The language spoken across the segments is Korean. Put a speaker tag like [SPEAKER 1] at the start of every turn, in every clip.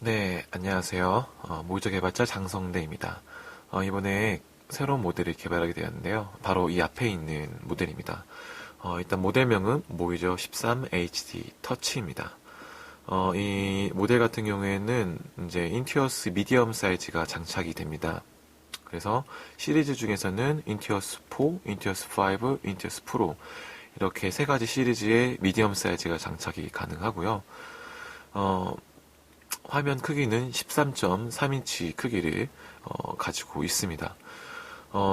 [SPEAKER 1] 네, 안녕하세요. 모의자 개발자 장성대입니다. 이번에 새로운 모델을 개발하게 되었는데요. 바로 이 앞에 있는 모델입니다. 일단 모델명은 모이저 13HD 터치입니다. 이 모델 같은 경우에는 이제 인투어스 미디엄 사이즈가 장착이 됩니다. 그래서 시리즈 중에서는 인투어스 4, 인투어스 5, 인투어스 프로 이렇게 세 가지 시리즈의 미디엄 사이즈가 장착이 가능하고요. 화면 크기는 13.3인치 크기를 가지고 있습니다.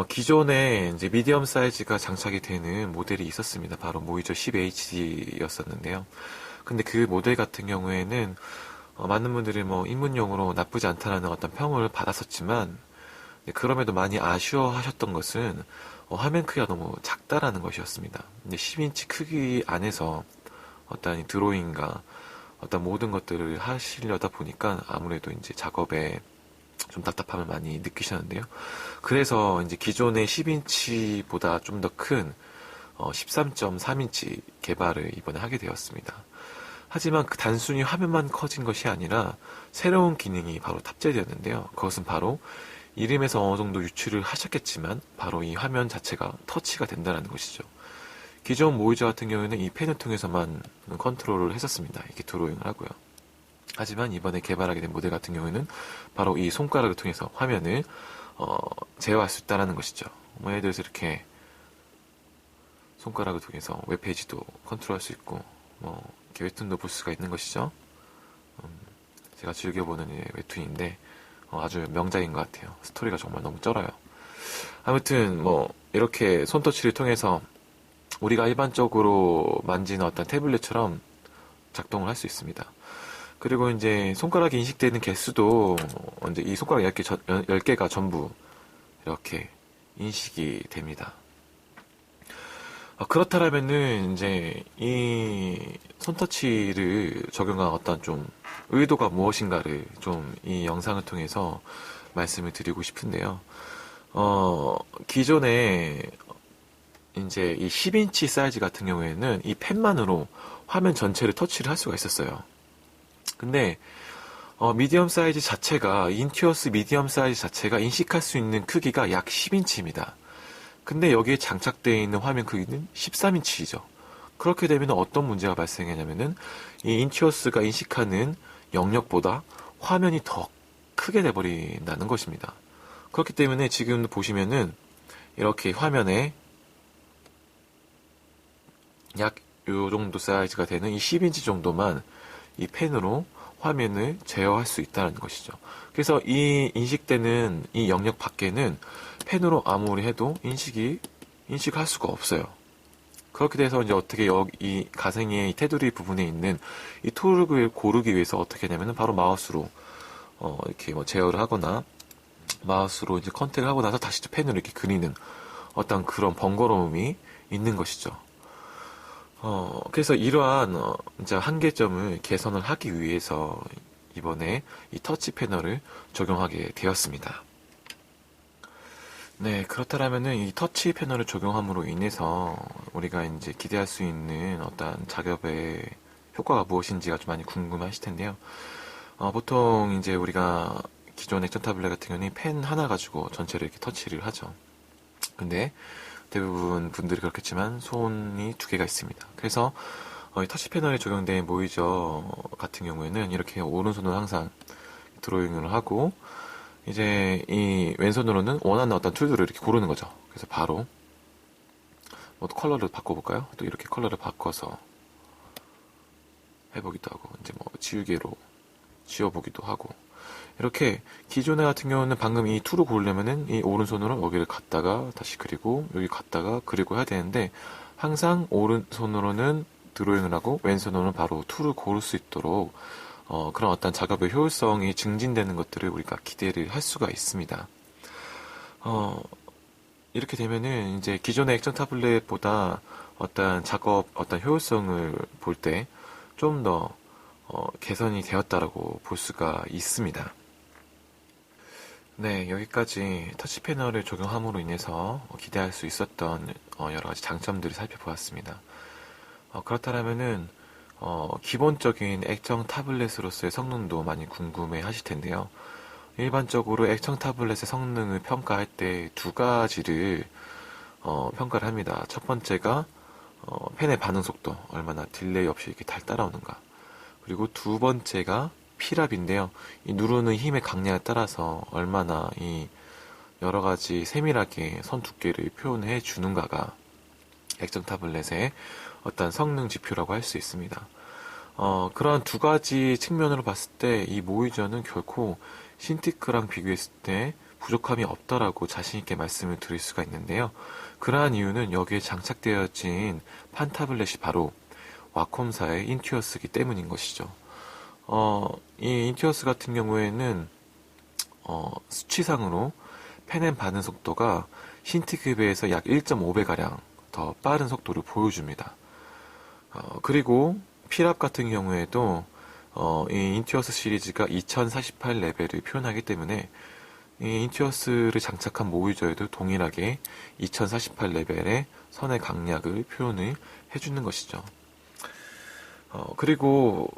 [SPEAKER 1] 기존에 이제 미디엄 사이즈가 장착이 되는 모델이 있었습니다. 바로 모이저 10HD였었는데요. 근데 그 모델 같은 경우에는 많은 분들이 뭐 입문용으로 나쁘지 않다라는 어떤 평을 받았었지만, 그럼에도 많이 아쉬워하셨던 것은 화면 크기가 너무 작다라는 것이었습니다. 근데 10인치 크기 안에서 어떤 드로잉과 어떤 모든 것들을 하시려다 보니까 아무래도 이제 작업에 좀 답답함을 많이 느끼셨는데요. 그래서 이제 기존의 10인치보다 좀 더 큰 13.3인치 개발을 이번에 하게 되었습니다. 하지만 그 단순히 화면만 커진 것이 아니라 새로운 기능이 바로 탑재되었는데요. 그것은 바로 이름에서 어느 정도 유추를 하셨겠지만 바로 이 화면 자체가 터치가 된다는 것이죠. 기존 모이저 같은 경우에는 이 펜을 통해서만 컨트롤을 했었습니다. 이렇게 드로잉을 하고요. 하지만 이번에 개발하게 된 모델 같은 경우에는 바로 이 손가락을 통해서 화면을 제어할 수 있다는 것이죠. 뭐 예를 들어서 이렇게 손가락을 통해서 웹페이지도 컨트롤할 수 있고 뭐 이렇게 웹툰도 볼 수가 있는 것이죠. 제가 즐겨보는 웹툰인데 아주 명작인 것 같아요. 스토리가 정말 너무 쩔어요. 아무튼 뭐 이렇게 손터치를 통해서 우리가 일반적으로 만지는 어떤 태블릿처럼 작동을 할 수 있습니다. 그리고 이제 손가락이 인식되는 개수도 이제 이 손가락 10개가 전부 이렇게 인식이 됩니다. 그렇다면은 이제 이 손터치를 적용한 어떤 좀 의도가 무엇인가를 좀 이 영상을 통해서 말씀을 드리고 싶은데요. 기존에 이제 이 10인치 사이즈 같은 경우에는 이 펜만으로 화면 전체를 터치를 할 수가 있었어요. 근데 미디엄 사이즈 자체가 인투어스 미디엄 사이즈 자체가 인식할 수 있는 크기가 약 10인치입니다. 근데 여기에 장착되어 있는 화면 크기는 13인치이죠. 그렇게 되면 어떤 문제가 발생하냐면은 이 인투어스가 인식하는 영역보다 화면이 더 크게 돼버린다는 것입니다. 그렇기 때문에 지금 보시면은 이렇게 화면에 약 요 정도 사이즈가 되는 이 10인치 정도만 이 펜으로 화면을 제어할 수 있다는 것이죠. 그래서 이 인식되는 이 영역 밖에는 펜으로 아무리 해도 인식할 수가 없어요. 그렇게 돼서 이제 어떻게 여기 이 가생의 테두리 부분에 있는 이 툴을 고르기 위해서 어떻게 하냐면은 바로 마우스로 이렇게 뭐 제어를 하거나 마우스로 이제 컨택을 하고 나서 다시 펜으로 이렇게 그리는 어떤 그런 번거로움이 있는 것이죠. 그래서 이러한 이제 한계점을 개선을 하기 위해서 이번에 이 터치 패널을 적용하게 되었습니다. 네, 그렇다면은 이 터치 패널을 적용함으로 인해서 우리가 이제 기대할 수 있는 어떤 작업의 효과가 무엇인지가 좀 많이 궁금하실 텐데요. 보통 이제 우리가 기존 액션 타블렛 같은 경우는 펜 하나 가지고 전체를 이렇게 터치를 하죠. 근데 대부분 분들이 그렇겠지만 손이 두 개가 있습니다. 그래서 이 터치 패널에 적용된 모이저 같은 경우에는 이렇게 오른손으로 항상 드로잉을 하고 이제 이 왼손으로는 원하는 어떤 툴들을 이렇게 고르는 거죠. 그래서 바로 뭐 컬러를 바꿔볼까요? 또 이렇게 컬러를 바꿔서 해보기도 하고 이제 뭐 지우개로 지워보기도 하고 이렇게 기존에 같은 경우는 방금 이 툴을 고르려면은 이 오른손으로 여기를 갔다가 다시 그리고 여기 갔다가 그리고 해야 되는데 항상 오른손으로는 드로잉을 하고 왼손으로는 바로 툴을 고를 수 있도록 그런 어떤 작업의 효율성이 증진되는 것들을 우리가 기대를 할 수가 있습니다. 이렇게 되면은 이제 기존의 액션 타블렛보다 어떤 작업 어떤 효율성을 볼 때 좀 더 개선이 되었다라고 볼 수가 있습니다. 네, 여기까지 터치 패널을 적용함으로 인해서 기대할 수 있었던 여러 가지 장점들을 살펴보았습니다. 그렇다면은 기본적인 액정 타블렛으로서의 성능도 많이 궁금해 하실 텐데요. 일반적으로 액정 타블렛의 성능을 평가할 때 두 가지를 평가를 합니다. 첫 번째가 펜의 반응 속도, 얼마나 딜레이 없이 이렇게 잘 따라오는가. 그리고 두 번째가 피랍인데요. 이 누르는 힘의 강약에 따라서 얼마나 이 여러 가지 세밀하게 선 두께를 표현해 주는가가 액정 타블렛의 어떤 성능 지표라고 할 수 있습니다. 그런 두 가지 측면으로 봤을 때 이 모이저는 결코 신티크랑 비교했을 때 부족함이 없다라고 자신있게 말씀을 드릴 수가 있는데요. 그러한 이유는 여기에 장착되어진 판 타블렛이 바로 와콤사의 인튜어스이기 때문인 것이죠. 이 인튜어스 같은 경우에는 수치상으로 펜 반응 속도가 신티크에 비해서 약 1.5배가량 더 빠른 속도를 보여줍니다. 그리고 피랍 같은 경우에도 이 인튜어스 시리즈가 2048 레벨을 표현하기 때문에 이 인튜어스를 장착한 모이저에도 동일하게 2048 레벨의 선의 강약을 표현을 해주는 것이죠. 그리고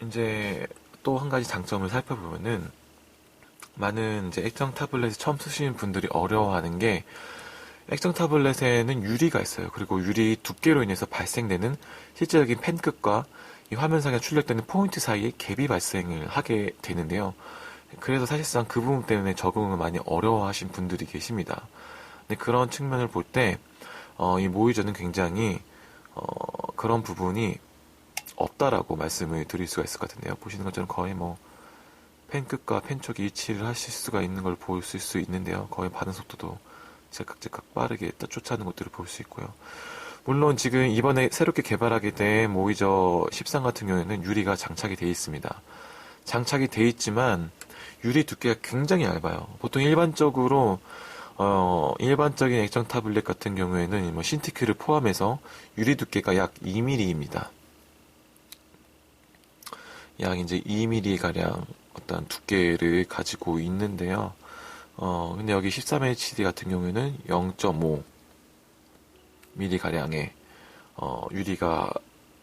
[SPEAKER 1] 이제 또 한 가지 장점을 살펴보면은 많은 이제 액정 타블렛을 처음 쓰시는 분들이 어려워하는 게 액정 타블렛에는 유리가 있어요. 그리고 유리 두께로 인해서 발생되는 실제적인 펜 끝과 이 화면상에 출력되는 포인트 사이에 갭이 발생을 하게 되는데요. 그래서 사실상 그 부분 때문에 적응을 많이 어려워하신 분들이 계십니다. 근데 그런 측면을 볼 때 이 모이저는 굉장히 그런 부분이 없다라고 말씀을 드릴 수가 있을 것 같은데요. 보시는 것처럼 거의 뭐 펜 끝과 펜 촉이 일치를 하실 수가 있는 걸 보실 수 있는데요. 거의 반응 속도도 제각제각 빠르게 쫓아가는 것들을 볼 수 있고요. 물론 지금 이번에 새롭게 개발하게 된 모이저 13 같은 경우에는 유리가 장착이 되어 있습니다. 장착이 되어 있지만 유리 두께가 굉장히 얇아요. 보통 일반적으로 일반적인 액정 타블렛 같은 경우에는 뭐 신티크를 포함해서 유리 두께가 약 2mm입니다. 약 이제 2mm 가량 어떤 두께를 가지고 있는데요. 근데 여기 13HD 같은 경우에는 0.5mm 가량의 유리가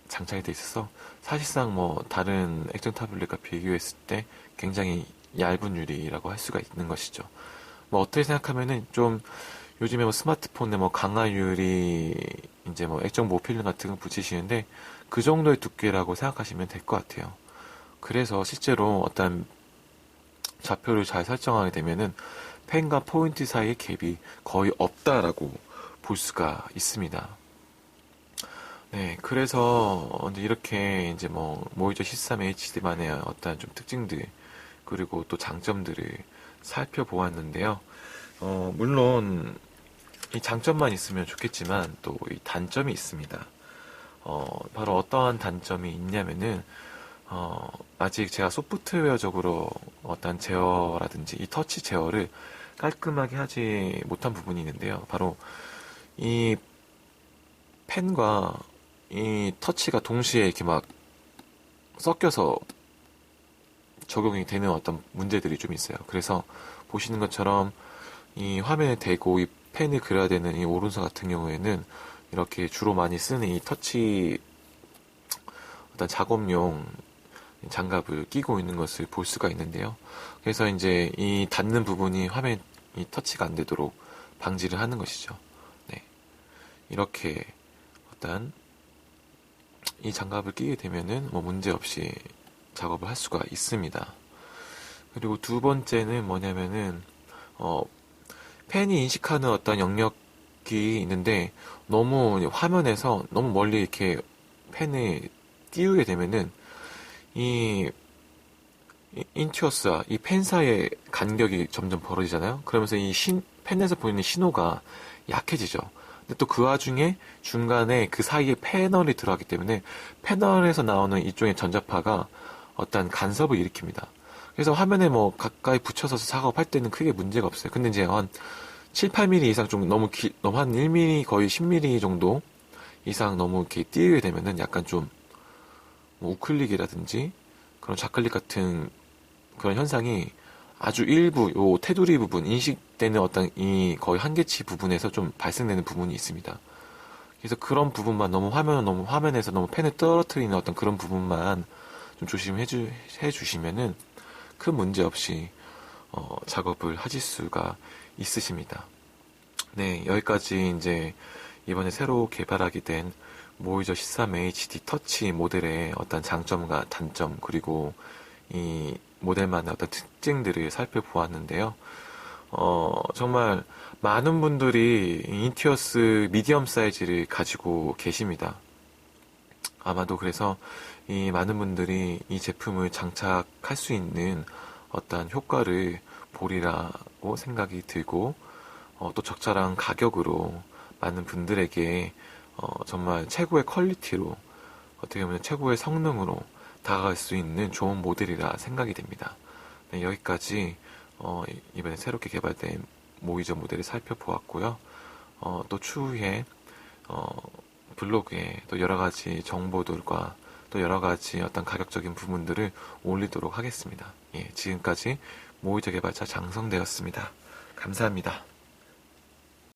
[SPEAKER 1] 장착이 돼 있어서 사실상 뭐 다른 액정 타블렛과 비교했을 때 굉장히 얇은 유리라고 할 수가 있는 것이죠. 뭐 어떻게 생각하면은 좀 요즘에 뭐 스마트폰에 뭐 강화 유리 이제 뭐 액정 모필름 같은 거 붙이시는데 그 정도의 두께라고 생각하시면 될 것 같아요. 그래서 실제로 어떤 좌표를 잘 설정하게 되면은 펜과 포인트 사이의 갭이 거의 없다라고 볼 수가 있습니다. 네, 그래서 이렇게 이제 뭐 모이저 13HD만의 어떤 좀 특징들 그리고 또 장점들을 살펴보았는데요. 물론 이 장점만 있으면 좋겠지만 또 이 단점이 있습니다. 바로 어떠한 단점이 있냐면은 아직 제가 소프트웨어적으로 어떤 제어라든지 이 터치 제어를 깔끔하게 하지 못한 부분이 있는데요. 바로 이 펜과 이 터치가 동시에 이렇게 막 섞여서 적용이 되는 어떤 문제들이 좀 있어요. 그래서 보시는 것처럼 이 화면에 대고 이 펜을 그려야 되는 이 오른손 같은 경우에는 이렇게 주로 많이 쓰는 이 터치 어떤 작업용 장갑을 끼고 있는 것을 볼 수가 있는데요. 그래서 이제 이 닿는 부분이 화면에 이 터치가 안 되도록 방지를 하는 것이죠. 네. 이렇게 어떤 이 장갑을 끼게 되면은 뭐 문제 없이 작업을 할 수가 있습니다. 그리고 두 번째는 뭐냐면은 펜이 인식하는 어떤 영역이 있는데 너무 화면에서 너무 멀리 이렇게 펜을 띄우게 되면은 이 인투어스와 이 펜 사이의 간격이 점점 벌어지잖아요. 그러면서 이 펜에서 보이는 신호가 약해지죠. 근데 또 그 와중에 중간에 그 사이에 패널이 들어가기 때문에 패널에서 나오는 이쪽의 전자파가 어떤 간섭을 일으킵니다. 그래서 화면에 뭐 가까이 붙여서 작업할 때는 크게 문제가 없어요. 근데 이제 한 7, 8mm 이상 좀 너무 너무 한 1mm 거의 10mm 정도 이상 너무 이렇게 띄게 되면은 약간 좀뭐 우클릭이라든지 그런 좌클릭 같은 그런 현상이 아주 일부 요 테두리 부분 인식되는 어떤 이 거의 한계치 부분에서 좀 발생되는 부분이 있습니다. 그래서 그런 부분만 너무 화면에서 너무 펜을 떨어뜨리는 어떤 그런 부분만 좀 조심해 주시면은 큰 문제 없이 작업을 하실 수가 있으십니다. 네, 여기까지 이제 이번에 새로 개발하게 된 모이저 13HD 터치 모델의 어떤 장점과 단점, 그리고 이 모델만의 어떤 특징들을 살펴보았는데요. 정말 많은 분들이 인티어스 미디엄 사이즈를 가지고 계십니다. 아마도 그래서 이 많은 분들이 이 제품을 장착할 수 있는 어떤 효과를 보리라고 생각이 들고, 또 적절한 가격으로 많은 분들에게 정말 최고의 퀄리티로, 어떻게 보면 최고의 성능으로 다가갈 수 있는 좋은 모델이라 생각이 됩니다. 네, 여기까지 이번에 새롭게 개발된 모이저 모델을 살펴보았고요. 또 추후에 블로그에 또 여러 가지 정보들과 또 여러 가지 어떤 가격적인 부분들을 올리도록 하겠습니다. 예, 지금까지 모이저 개발자 장성대였습니다. 감사합니다.